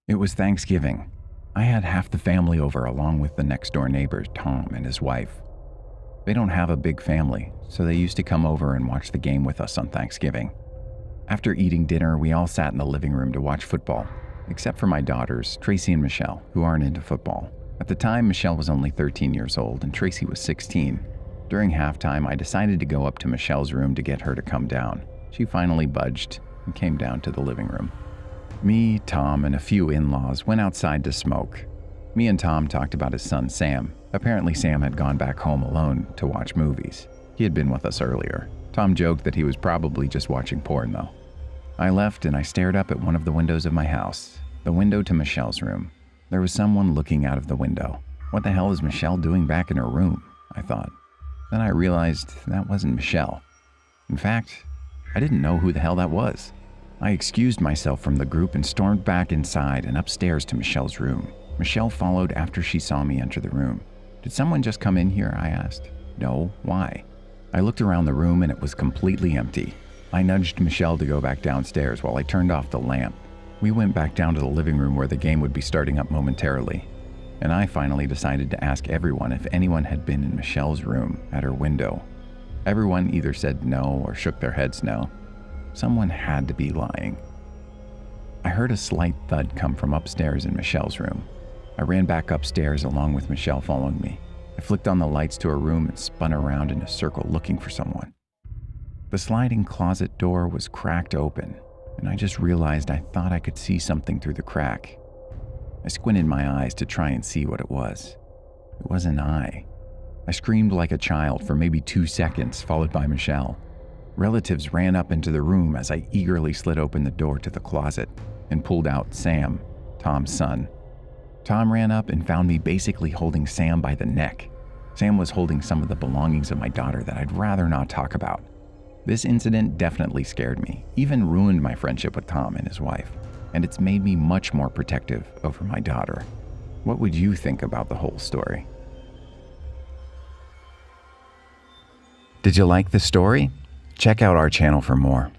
It was Thanksgiving. I had half the family over along with the next-door neighbor, Tom, and his wife. They don't have a big family, so they used to come over and watch the game with us on Thanksgiving. After eating dinner, we all sat in the living room to watch football, except for my daughters, Tracy and Michelle, who aren't into football. At the time, Michelle was only 13 years old and Tracy was 16. During halftime, I decided to go up to Michelle's room to get her to come down. She finally budged and came down to the living room. Me, Tom, and a few in-laws went outside to smoke. Me and Tom talked about his son, Sam. Apparently, Sam had gone back home alone to watch movies. He had been with us earlier. Tom joked that he was probably just watching porn, though. I left and I stared up at one of the windows of my house, the window to Michelle's room. There was someone looking out of the window. What the hell is Michelle doing back in her room? I thought. Then I realized that wasn't Michelle. In fact, I didn't know who the hell that was. I excused myself from the group and stormed back inside and upstairs to Michelle's room. Michelle followed after she saw me enter the room. Did someone just come in here? I asked. No, why? I looked around the room and it was completely empty. I nudged Michelle to go back downstairs while I turned off the lamp. We went back down to the living room where the game would be starting up momentarily. And I finally decided to ask everyone if anyone had been in Michelle's room at her window. Everyone either said no or shook their heads no. Someone had to be lying. I heard a slight thud come from upstairs in Michelle's room. I ran back upstairs along with Michelle following me. I flicked on the lights to her room and spun around in a circle looking for someone. The sliding closet door was cracked open, and I just realized I thought I could see something through the crack. I squinted my eyes to try and see what it was. It was an eye. I screamed like a child for maybe 2 seconds, followed by Michelle. Relatives ran up into the room as I eagerly slid open the door to the closet and pulled out Sam, Tom's son. Tom ran up and found me basically holding Sam by the neck. Sam was holding some of the belongings of my daughter that I'd rather not talk about. This incident definitely scared me, even ruined my friendship with Tom and his wife, and it's made me much more protective over my daughter. What would you think about the whole story? Did you like the story? Check out our channel for more.